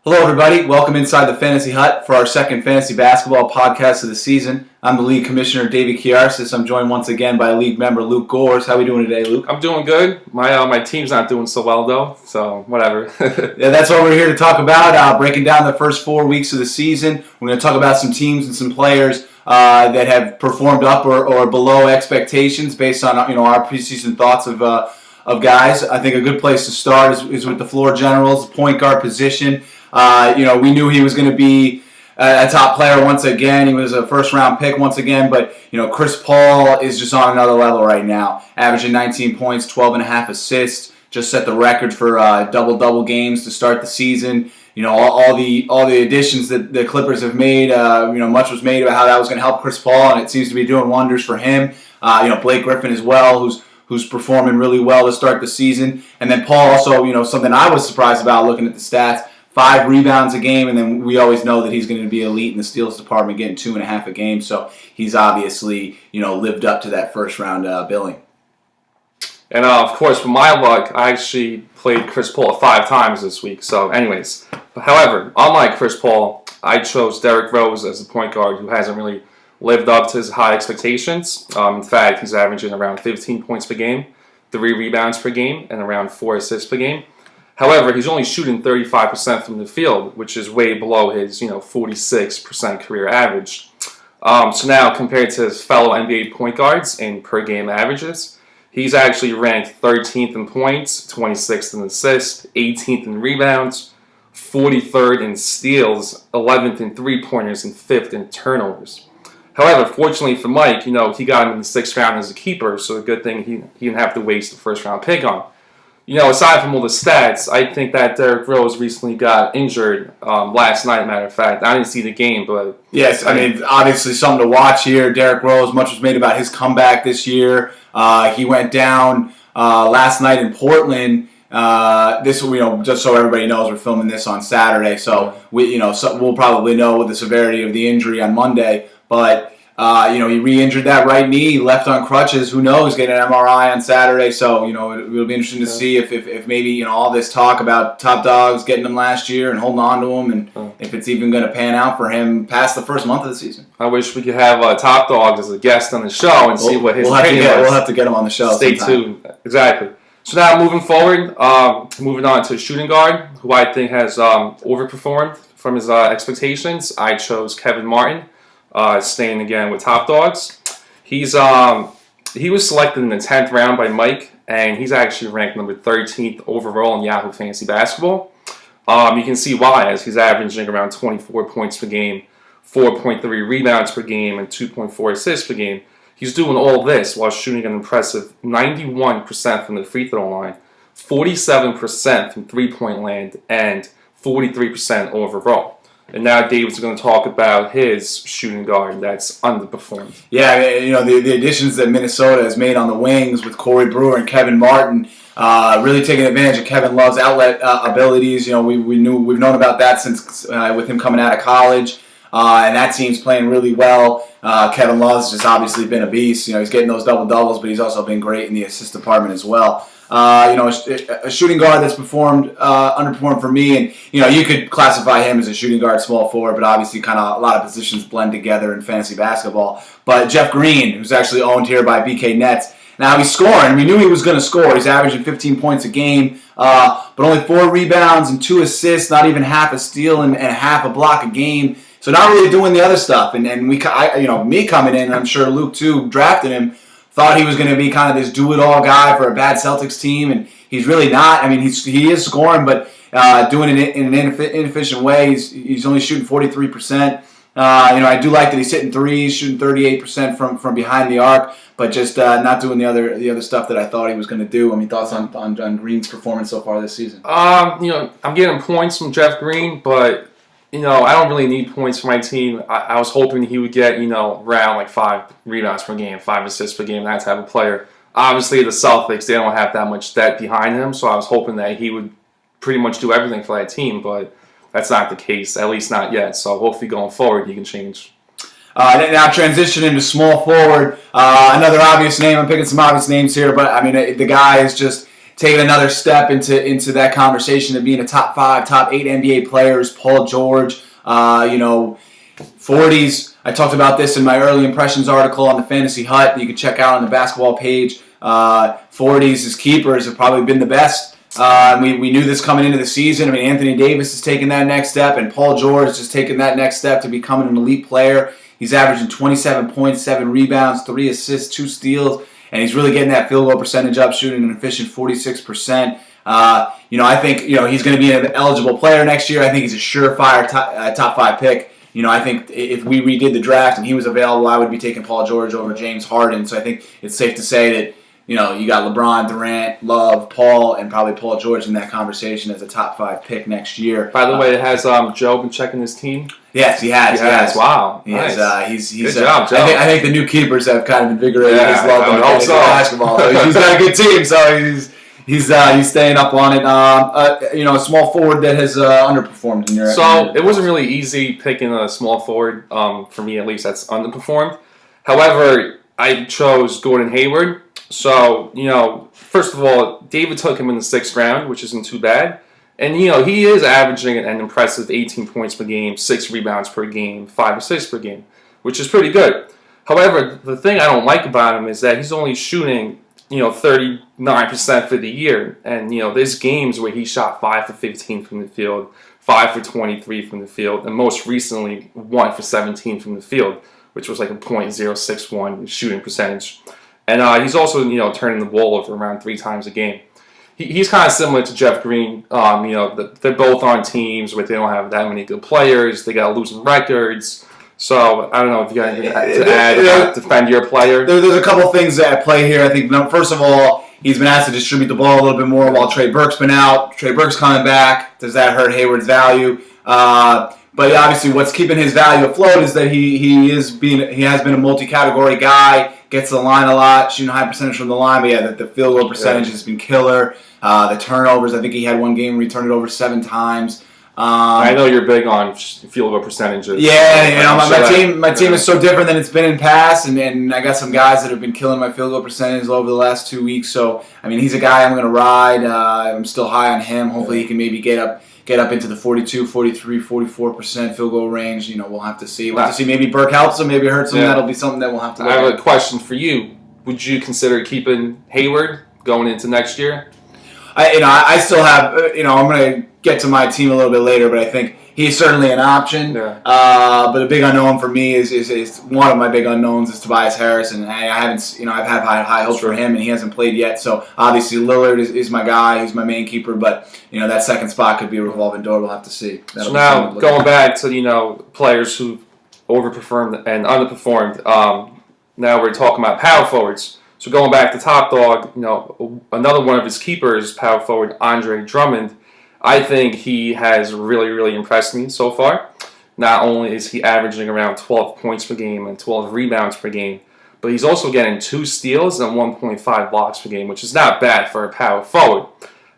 Hello, everybody. Welcome inside the Fantasy Hut for our second fantasy basketball podcast of the season. I'm the league commissioner, David Chiarsis. I'm joined once again by league member Luke Gores. How are we doing today, Luke? I'm doing good. My team's not doing so well, though, so whatever. Yeah, that's what we're here to talk about, breaking down the first 4 weeks of the season. We're going to talk about some teams and some players that have performed up or below expectations based on our preseason thoughts of guys. I think a good place to start is with the floor generals, the point guard position. We knew he was going to be a top player once again. He was a first-round pick once again, but Chris Paul is just on another level right now, averaging 19 points, 12.5 assists. Just set the record for double-double games to start the season. All the additions that the Clippers have made. Much was made about how that was going to help Chris Paul, and it seems to be doing wonders for him. Blake Griffin as well, who's performing really well to start the season, and then Paul also, something I was surprised about looking at the stats. 5 rebounds a game, and then we always know that he's going to be elite in the steals department, getting 2.5 a game. So he's obviously, lived up to that first round billing. And of course, for my luck, I actually played Chris Paul 5 times this week. So, anyways, however, unlike Chris Paul, I chose Derrick Rose as the point guard who hasn't really lived up to his high expectations. In fact, he's averaging around 15 points per game, 3 rebounds per game, and around 4 assists per game. However, he's only shooting 35% from the field, which is way below his 46% career average. So now, compared to his fellow NBA point guards in per-game averages, he's actually ranked 13th in points, 26th in assists, 18th in rebounds, 43rd in steals, 11th in three-pointers, and 5th in turnovers. However, fortunately for Mike, he got him in the 6th round as a keeper, so a good thing he didn't have to waste the first-round pick on. Aside from all the stats, I think that Derrick Rose recently got injured last night, matter of fact. I didn't see the game, but... Yes, obviously something to watch here. Derrick Rose, much was made about his comeback this year. He went down last night in Portland. Just so everybody knows, we're filming this on Saturday, so we'll probably know the severity of the injury on Monday, but... he re-injured that right knee, left on crutches. Who knows? Get an MRI on Saturday. So, it'll be interesting to see if maybe, all this talk about top dogs getting them last year and holding on to them, and if it's even going to pan out for him past the first month of the season. I wish we could have Top Dogs as a guest on the show and see what his opinion is. We'll have to get him on the show. Stay tuned. Exactly. So now moving forward, moving on to shooting guard, who I think has overperformed from his expectations. I chose Kevin Martin. Staying again with Top Dogs. He was selected in the 10th round by Mike, and he's actually ranked number 13th overall in Yahoo Fantasy Basketball. You can see why, as he's averaging around 24 points per game, 4.3 rebounds per game, and 2.4 assists per game. He's doing all this while shooting an impressive 91% from the free throw line, 47% from three-point land, and 43% overall. And now David's going to talk about his shooting guard that's underperformed. Yeah, the additions that Minnesota has made on the wings with Corey Brewer and Kevin Martin, really taking advantage of Kevin Love's outlet abilities. We've known about that since with him coming out of college, and that team's playing really well. Kevin Love's just obviously been a beast. He's getting those double doubles, but he's also been great in the assist department as well. A shooting guard that's underperformed for me, and you could classify him as a shooting guard, small forward, but obviously kind of a lot of positions blend together in fantasy basketball. But Jeff Green, who's actually owned here by BK Nets, now he's scoring. We knew he was going to score. He's averaging 15 points a game, but only 4 rebounds and 2 assists, not even half a steal and half a block a game. So not really doing the other stuff. And me coming in, and I'm sure Luke too drafted him. Thought he was going to be kind of this do-it-all guy for a bad Celtics team, and he's really not. He is scoring, but doing it in an inefficient way. He's only shooting 43%. I do like that he's hitting threes, shooting 38% from behind the arc, but just not doing the other stuff that I thought he was going to do. Thoughts on Green's performance so far this season? I'm getting points from Jeff Green, but I don't really need points for my team. I was hoping he would get, around like 5 rebounds per game, 5 assists per game, that type of player. Obviously, the Celtics, they don't have that much depth behind him, so I was hoping that he would pretty much do everything for that team, but that's not the case, at least not yet. So hopefully going forward, he can change. Now transitioning to small forward, another obvious name. I'm picking some obvious names here, but the guy is just taking another step into that conversation of being a top 5, top 8 NBA players. Paul George, 40s. I talked about this in my early impressions article on the Fantasy Hut that you can check out on the basketball page. 40s, his keepers have probably been the best. We knew this coming into the season. I mean, Anthony Davis is taking that next step, and Paul George is just taking that next step to becoming an elite player. He's averaging 27 points, 7 rebounds, 3 assists, 2 steals, and he's really getting that field goal percentage up, shooting an efficient 46%. I think he's going to be an eligible player next year. I think he's a surefire top 5 pick. I think if we redid the draft and he was available, I would be taking Paul George over James Harden. So I think it's safe to say that you got LeBron, Durant, Love, Paul, and probably Paul George in that conversation as a top 5 pick next year. By the way, has Joe been checking his team? Yes, he has. He has. Wow. Nice. He's good job, Joe. I think the new keepers have kind of invigorated his love of basketball. So he's got a good team, so he's staying up on it. A small forward that has underperformed in your. So it wasn't really easy picking a small forward for me, at least, that's underperformed. However, I chose Gordon Hayward. So, first of all, David took him in the 6th round, which isn't too bad. And, he is averaging an impressive 18 points per game, 6 rebounds per game, 5 assists per game, which is pretty good. However, the thing I don't like about him is that he's only shooting, 39% for the year. And, there's games where he shot 5 for 15 from the field, 5 for 23 from the field, and most recently 1 for 17 from the field, which was like a .061 shooting percentage. And he's also, turning the ball over around 3 times a game. He's kind of similar to Jeff Green. They're both on teams where they don't have that many good players. They got losing records. So I don't know if you got anything to add to defend your player. There's a couple things at play here. I think, first of all, he's been asked to distribute the ball a little bit more while Trey Burke's been out. Trey Burke's coming back. Does that hurt Hayward's value? But obviously, what's keeping his value afloat is that he has been a multi-category guy. Gets to the line a lot, shooting a high percentage from the line. But the field goal percentage has been killer. The turnovers, I think he had one game where he turned it over 7 times. I know you're big on field goal percentages. Yeah, my team is so different than it's been in past, and I got some guys that have been killing my field goal percentage over the last 2 weeks. So he's a guy I'm going to ride. I'm still high on him. Hopefully, he can maybe get up into the 42, 43, 44% field goal range. We'll have to see. We'll have to see. Maybe Burke helps him. Maybe hurts him. Yeah. That'll be something that we'll have to look at. I have a question for you. Would you consider keeping Hayward going into next year? I still have. I'm going to get to my team a little bit later, but I think he's certainly an option. Yeah. But a big unknown for me is one of my big unknowns is Tobias Harris, and I haven't. I've had high hopes for him, and he hasn't played yet. So obviously Lillard is my guy. He's my main keeper, but that second spot could be a revolving door. We'll have to see. So now going back to players who overperformed and underperformed. Now we're talking about power forwards. So going back to Top Dog, another one of his keepers, power forward Andre Drummond. I think he has really, really impressed me so far. Not only is he averaging around 12 points per game and 12 rebounds per game, but he's also getting 2 steals and 1.5 blocks per game, which is not bad for a power forward.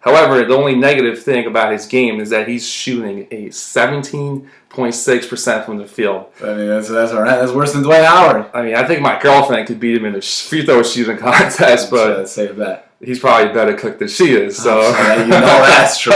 However, the only negative thing about his game is that he's shooting a 17.6% from the field. That's all right. That's worse than Dwight Howard. I think my girlfriend could beat him in a free throw shooting contest, but let's say that. He's probably a better cook than she is. So that's true.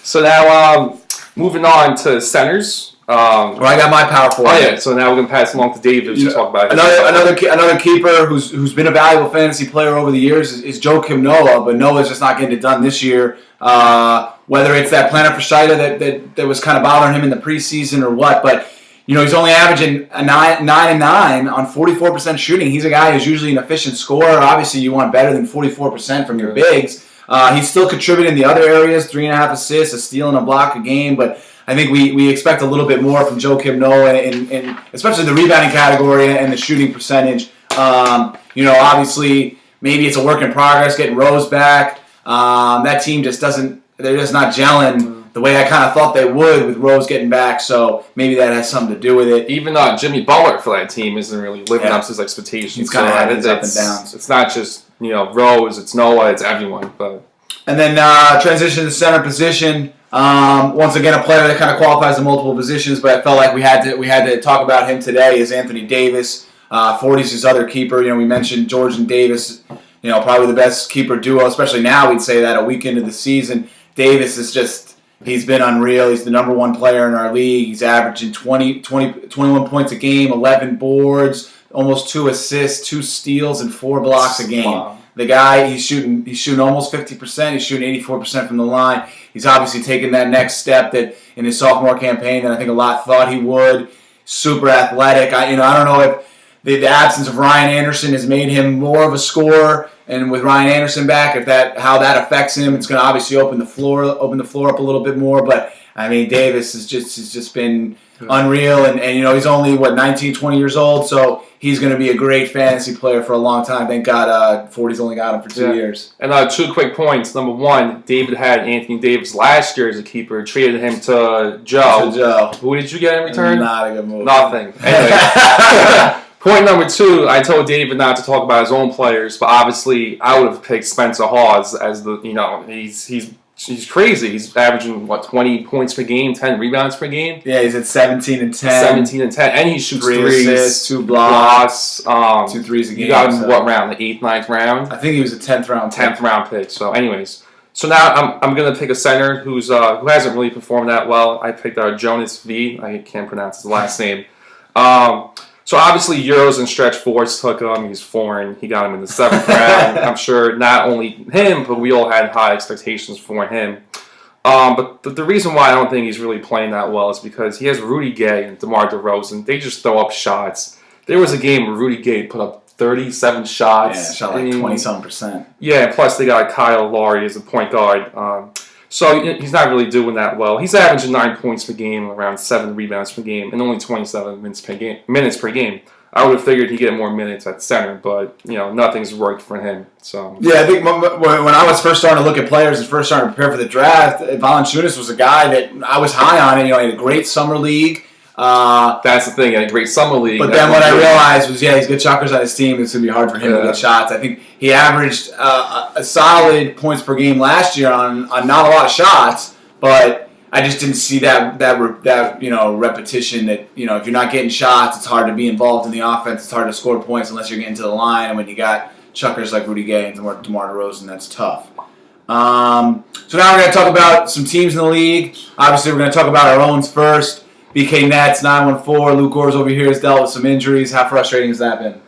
So now, moving on to centers. I got my power forward. Oh yeah. So now we're gonna pass along to David to talk about another keeper who's been a valuable fantasy player over the years is Joakim Noah, but Noah's just not getting it done this year. Whether it's that plantar fasciitis that was kind of bothering him in the preseason or what, but he's only averaging a 9 and 9 on 44% shooting. He's a guy who's usually an efficient scorer. Obviously, you want better than 44% from your bigs. He's still contributing in the other areas, 3.5 assists, a steal and a block a game, but I think we expect a little bit more from Joakim Noah, in especially the rebounding category and the shooting percentage. Obviously, maybe it's a work in progress getting Rose back. That team they're just not gelling the way I kind of thought they would with Rose getting back, so maybe that has something to do with it. Even Jimmy Butler for that team isn't really living up to his expectations. He's kind of having his up and downs. It's not just Rose, it's Noah, it's everyone. But and then transition to center position. Once again, a player that kind of qualifies in multiple positions, but I felt like we had to talk about him today is Anthony Davis. 40's his other keeper. We mentioned George and Davis. probably the best keeper duo, especially now. We'd say that a week into the season. Davis is just, he's been unreal. He's the number one player in our league. He's averaging 21 points a game, 11 boards, almost 2 assists, 2 steals, and 4 blocks a game. Wow. The guy, he's shooting almost 50%. He's shooting 84% from the line. He's obviously taken that next step that in his sophomore campaign that I think a lot thought he would. Super athletic. I don't know if the absence of Ryan Anderson has made him more of a scorer, and with Ryan Anderson back, how that affects him, it's going to obviously open the floor up a little bit more. But I mean, Davis has just been unreal, and he's only 19, 20 years old, so he's going to be a great fantasy player for a long time. Thank God, 40's only got him for 2 years. And 2 quick points. Number one, David had Anthony Davis last year as a keeper, traded him to Joe. Who did you get in return? Not a good move. Nothing. Anyway. Point number 2, I told David not to talk about his own players, but obviously I would have picked Spencer Hawes as he's crazy. He's averaging 20 points per game, 10 rebounds per game. Yeah, he's at 17 and 10. 17 and 10, and he shoots 3 threes, assists, 2 blocks, 2 threes a game. You got him what round? The 8th, 9th round? I think he was a 10th round pick. 10th round pick. So, anyways, so now I'm gonna pick a center who hasn't really performed that well. I picked Jonas V. I can't pronounce his last name. So obviously Euros and Stretch Force took him. He's foreign. He got him in the 7th round. I'm sure not only him, but we all had high expectations for him. But the reason why I don't think he's really playing that well is because he has Rudy Gay and DeMar DeRozan. They just throw up shots. There was a game where Rudy Gay put up 37 shots. Yeah, shot like 20-something%. Yeah, plus they got Kyle Lowry as a point guard. So he's not really doing that well. He's averaging 9 points per game, around 7 rebounds per game, and only 27 minutes per game. I would have figured he'd get more minutes at center, but nothing's worked for him. So yeah, I think when I was first starting to look at players and first starting to prepare for the draft, Valanciunas was a guy that I was high on. And he had a great summer league. That's the thing, a great summer league. But then what I realized was, he's good chuckers on his team. It's going to be hard for him to get shots. I think he averaged a solid points per game last year on not a lot of shots, but I just didn't see that repetition that, if you're not getting shots, it's hard to be involved in the offense. It's hard to score points unless you're getting to the line. And when you got chuckers like Rudy Gay and DeMar DeRozan, that's tough. So now we're going to talk about some teams in the league. Obviously, we're going to talk about our own first. BK Nets, 914. Luke Gores over here has dealt with some injuries. How frustrating has that been?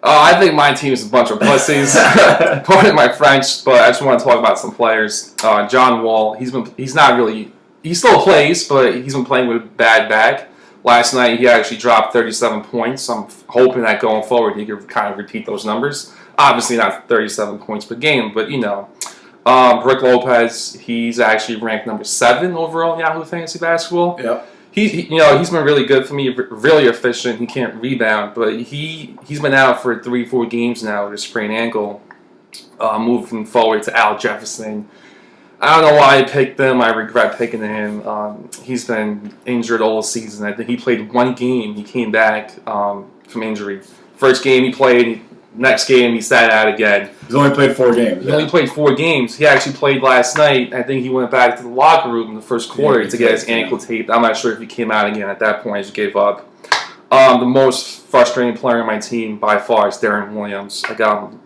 I think my team is a bunch of pussies. Pardon my French, but I just want to talk about some players. John Wall, he still plays, but he's been playing with a bad back. Last night, he actually dropped 37 points. I'm hoping that going forward, he could kind of repeat those numbers. Obviously not 37 points per game, but Brook Lopez, he's actually ranked number 7 overall in Yahoo Fantasy Basketball. Yep. He's been really good for me, really efficient. He can't rebound, but he's been out for 3-4 games now with a sprained ankle. Moving forward to Al Jefferson, I don't know why I picked him. I regret picking him. He's been injured all season. I think he played 1 game. He came back from injury. First game he played. Next game, he sat out again. He's only played 4 games. He only played 4 games. He actually played last night. I think he went back to the locker room in the first quarter to get his ankle taped. I'm not sure if he came out again at that point. He just gave up. The most frustrating player on my team by far is Darren Williams. I got him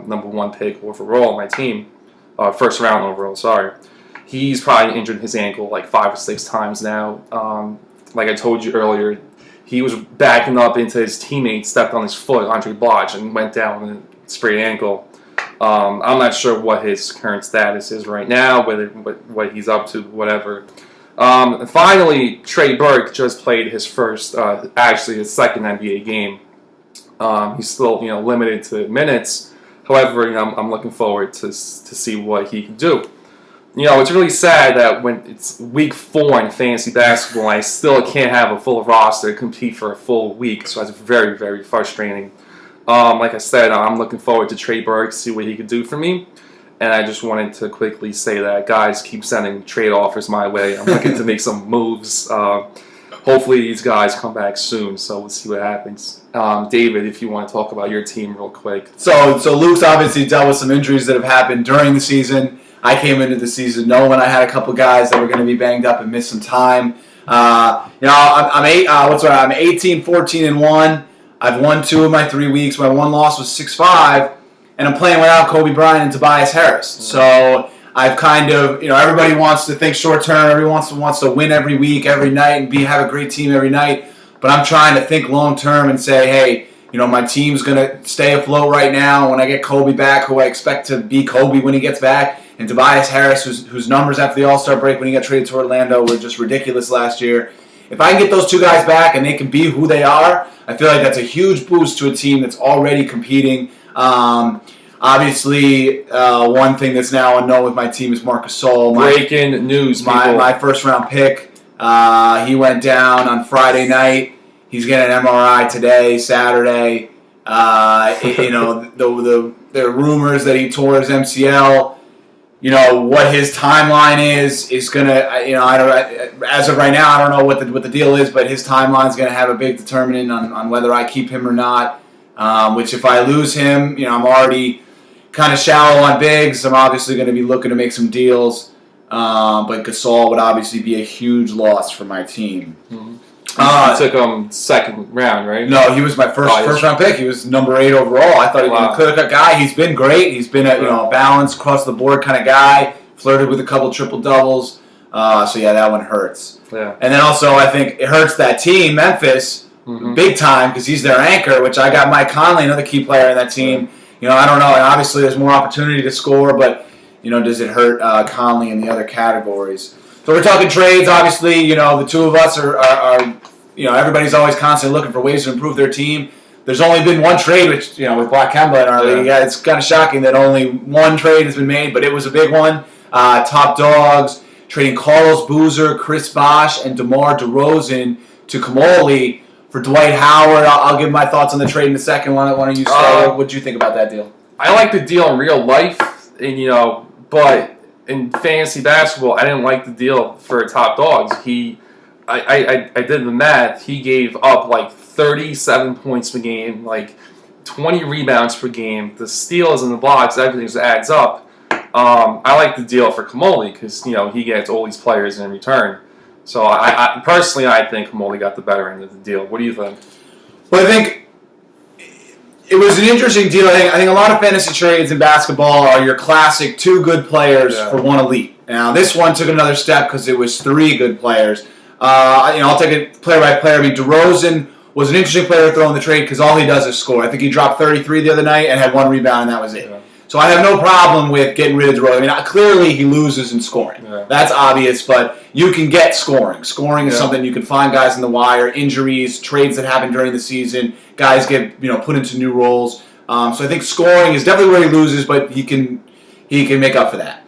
number 1 pick overall on my team. First round overall, sorry. He's probably injured his ankle like 5 or 6 times now. Like I told you earlier, he was backing up into his teammate, stepped on his foot, Andre Bloch, and went down with a sprained ankle. I'm not sure what his current status is right now, what he's up to, whatever. Finally, Trey Burke just played his first, actually his second NBA game. He's still, limited to minutes. However, I'm looking forward to see what he can do. It's really sad that when it's week 4 in fantasy basketball, I still can't have a full roster to compete for a full week. So that's very, very frustrating. Like I said, I'm looking forward to Trey Burke, see what he can do for me. And I just wanted to quickly say that, guys, keep sending trade offers my way. I'm looking to make some moves. Hopefully these guys come back soon, so we'll see what happens. David, if you want to talk about your team real quick. So Luke's obviously dealt with some injuries that have happened during the season. I came into the season knowing I had a couple guys that were going to be banged up and miss some time. I'm 18, 14, and 1. I've won 2 of my 3 weeks. My one loss was 6-5. and I'm playing without Kobe Bryant and Tobias Harris. So I've kind of, everybody wants to think short term. Everyone wants to win every week, every night, and have a great team every night. But I'm trying to think long term and say, hey, my team's going to stay afloat right now. When I get Kobe back, who I expect to be Kobe when he gets back, and Tobias Harris, whose numbers after the All-Star break when he got traded to Orlando were just ridiculous last year. If I can get those two guys back and they can be who they are, I feel like that's a huge boost to a team that's already competing. Obviously, one thing that's now unknown with my team is Marc Gasol. Breaking news, my first-round pick. He went down on Friday night. He's getting an MRI today, Saturday. The rumors that he tore his MCL. What his timeline is gonna. As of right now, I don't know what the deal is, but his timeline is gonna have a big determinant on whether I keep him or not. Which if I lose him, I'm already kind of shallow on bigs. I'm obviously going to be looking to make some deals. But Gasol would obviously be a huge loss for my team. Mm-hmm. You took him second round, right? No, he was my first round pick. He was number 8 overall. I thought he was a clear-cut guy. He's been great. He's been a balanced across the board kind of guy. Flirted with a couple triple doubles. So yeah, that one hurts. Yeah. And then also I think it hurts that team, Memphis, big time because he's their anchor. Which I got Mike Conley, another key player in that team. I don't know. And obviously there's more opportunity to score, but does it hurt Conley in the other categories? So we're talking trades. Obviously, the two of us are everybody's always constantly looking for ways to improve their team. There's only been one trade, which, with Black Kemba in our league. Yeah, it's kind of shocking that only one trade has been made, but it was a big one. Top Dogs trading Carlos Boozer, Chris Bosh, and DeMar DeRozan to Kamoli for Dwight Howard. I'll give my thoughts on the trade in a second. Why don't you start? What did you think about that deal? I like the deal in real life, and but in fantasy basketball, I didn't like the deal for Top Dogs. I did the math. He gave up like 37 points per game, like 20 rebounds per game. The steals and the blocks, everything just adds up. I like the deal for Kamoli because he gets all these players in return. So I personally think Kamoli got the better end of the deal. What do you think? Well, I think it was an interesting deal. I think a lot of fantasy trades in basketball are your classic 2 good players for 1 elite. Now this one took another step because it was 3 good players. I'll take it player by player. I mean, DeRozan was an interesting player to throw in the trade because all he does is score. I think he dropped 33 the other night and had 1 rebound, and that was it. Yeah. So I have no problem with getting rid of DeRozan. I mean, clearly he loses in scoring. Yeah. That's obvious, but you can get scoring. Scoring is something you can find guys in the wire, injuries, trades that happen during the season. Guys get put into new roles. So I think scoring is definitely where he loses, but he can make up for that.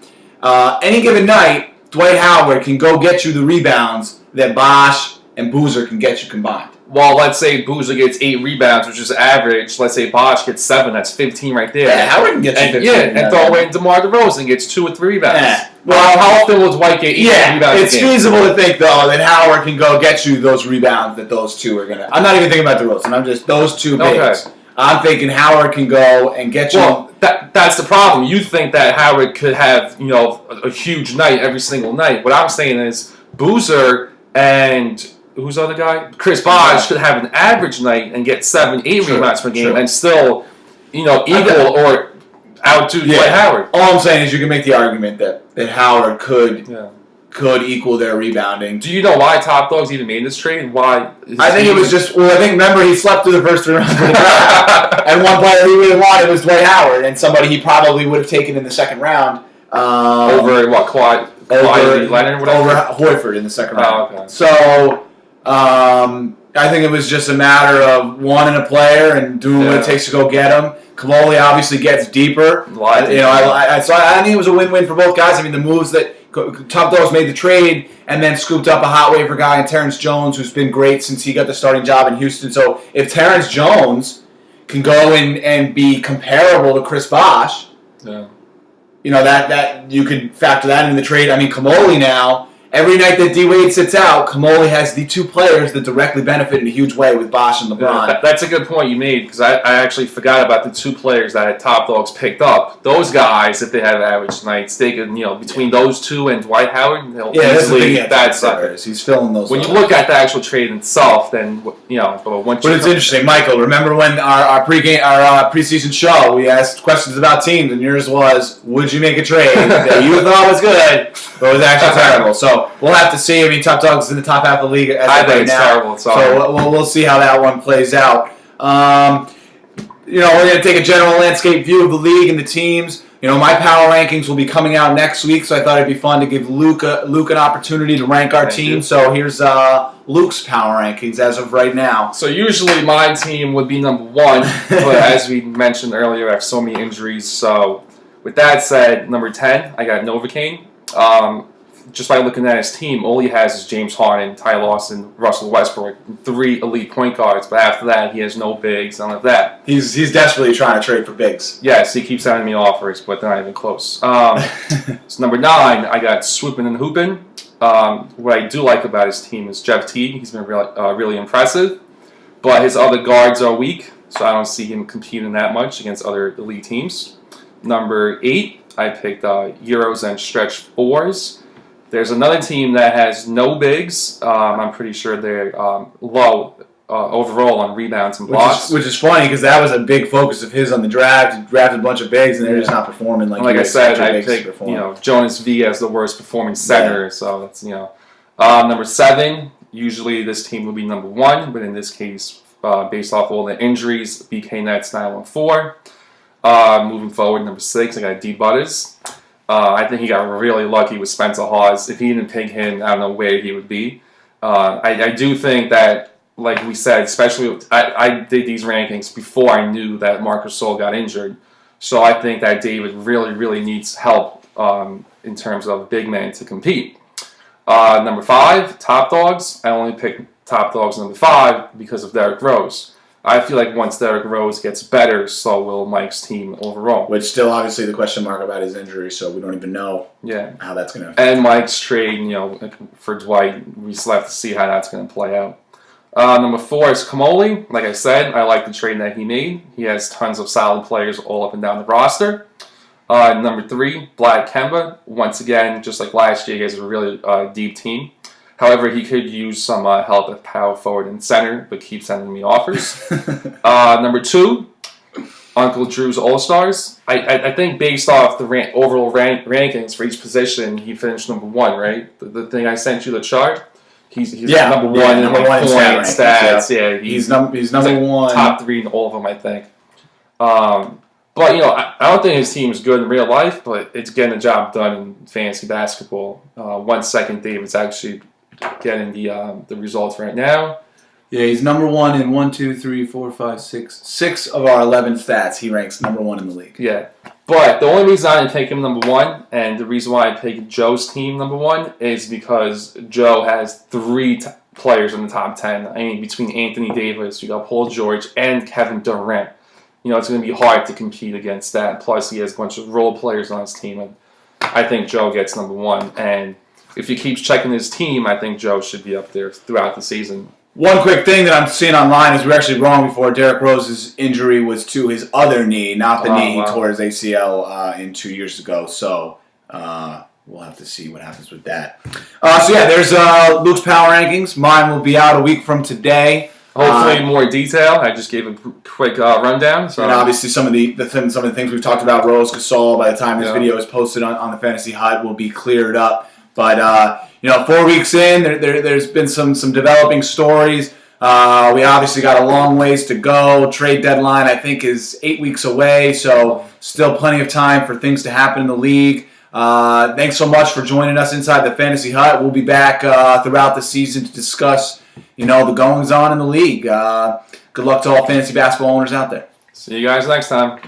Any given night, Dwight Howard can go get you the rebounds that Bosh and Boozer can get you combined. Well, let's say Boozer gets 8 rebounds, which is average. Let's say Bosh gets 7. That's 15 right there. Yeah, Howard can get you 15. Yeah, and throw away DeMar DeRozan gets 2 or 3 rebounds. Yeah. Well, how often will Dwight get 8 rebounds? It's feasible to think, though, that Howard can go get you those rebounds that those 2 are going to... I'm not even thinking about DeRozan. I'm just those 2 bigs. Okay. I'm thinking Howard can go and get you... Well, that's the problem. You think that Howard could have, a huge night every single night. What I'm saying is Boozer and... Who's the other guy? Chris Bosh could have an average night and get 7, 8 rebounds per game and still, equal or outdo Dwight Howard. All I'm saying is you can make the argument that Howard could equal their rebounding. Do you know why Top Dogs even made this trade? Why? I think it was just, remember he slept through the first 3 rounds of the draft. And one player he really wanted was Dwight Howard, and somebody he probably would have taken in the second round. Over what, Kawhi Leonard? Over Horford in the second round. Oh, okay. So... I think it was just a matter of wanting a player and doing what it takes to go get him. Kamoli obviously gets deeper. So I think it was a win-win for both guys. I mean, the moves that Top Dogs made the trade and then scooped up a hot waiver guy in Terrence Jones, who's been great since he got the starting job in Houston. So if Terrence Jones can go and be comparable to Chris Bosh, that you could factor that into the trade. I mean, Kamoli now every night that D-Wade sits out, Kamoli has the two players that directly benefit in a huge way with Bosch and LeBron. Yeah, that's a good point you made, because I actually forgot about the two players that Top Dogs picked up. Those guys, if they have average nights, they could, between those two and Dwight Howard, they'll easily that's it. He's filling those. When you look at the actual trade itself, then once. But it's interesting, Michael. Remember when our preseason show, we asked questions about teams, and yours was, would you make a trade that you thought was good, but was actually terrible? So we'll have to see. I mean, Top Dogs is in the top half of the league as I of think right it's now. terrible. So we'll see how that one plays out. We're going to take a general landscape view of the league and the teams. My power rankings will be coming out next week, so I thought it'd be fun to give Luke an opportunity to rank our team. So here's Luke's power rankings as of right now. So usually my team would be number one, but as we mentioned earlier, I have so many injuries. So with that said, number 10, I got Novocaine. Just by looking at his team, all he has is James Harden, Ty Lawson, Russell Westbrook, 3 elite point guards. But after that, he has no bigs, none of that. He's desperately trying to trade for bigs. Yes, he keeps sending me offers, but they're not even close. So number 9, I got Swoopin' and Hoopin'. What I do like about his team is Jeff Teague. He's been really impressive, but his other guards are weak, so I don't see him competing that much against other elite teams. Number 8, I picked Euros and Stretch 4s. There's another team that has no bigs. I'm pretty sure they're low overall on rebounds and blocks. Which is funny because that was a big focus of his on the draft. He drafted a bunch of bigs and they're just not performing like I said, I picked Jonas V as the worst performing center. Yeah. So that's number 7. Usually this team would be number 1, but in this case, based off all the injuries, BK Nets 914. Moving forward, number 6, I got D Butters. I think he got really lucky with Spencer Hawes. If he didn't pick him, I don't know where he would be. I do think that, like we said, especially I did these rankings before I knew that Marc Gasol got injured. So I think that David really, really needs help in terms of big man to compete. Number 5, Top Dogs. I only picked Top Dogs number 5 because of Derrick Rose. I feel like once Derrick Rose gets better, so will Mike's team overall. Which still obviously the question mark about his injury, so we don't even know how that's going to affect. And Mike's trade, for Dwight, we still have to see how that's going to play out. Number 4 is Kamoli. Like I said, I like the trade that he made. He has tons of solid players all up and down the roster. Number 3, Black Kemba. Once again, just like last year, he has a really deep team. However, he could use some help at power forward and center, but keep sending me offers. Number 2, Uncle Drew's All-Stars. I think based off the overall rankings for each position, he finished number 1, right? The thing I sent you, the chart. He's number 1 in point stats. Yeah, he's number 1. Top 3 in all of them, I think. But, I don't think his team is good in real life, but it's getting the job done in fantasy basketball. 1 second, David's actually getting the results right now. Yeah, he's number 1 in 1, 2, 3, 4, 5, 6. 6 of our 11 stats, he ranks number 1 in the league. Yeah. But the only reason I didn't take him number 1, and the reason why I picked Joe's team number 1, is because Joe has 3 players in the top 10. I mean, between Anthony Davis, you got Paul George, and Kevin Durant. It's going to be hard to compete against that. Plus, he has a bunch of role players on his team, and I think Joe gets number 1. And if he keeps checking his team, I think Joe should be up there throughout the season. One quick thing that I'm seeing online is we're actually wrong before. Derrick Rose's injury was to his other knee, not the knee he tore his ACL in 2 years ago. So we'll have to see what happens with that. There's Luke's power rankings. Mine will be out a week from today. Hopefully more detail. I just gave a quick rundown. So. And obviously some of the things we've talked about, Rose, Gasol, by the time this video is posted on the Fantasy Hut, will be cleared up. But 4 weeks in, there's been some developing stories. We obviously got a long ways to go. Trade deadline, I think, is 8 weeks away, so still plenty of time for things to happen in the league. Thanks so much for joining us inside the Fantasy Hut. We'll be back throughout the season to discuss, the goings-on in the league. Good luck to all fantasy basketball owners out there. See you guys next time.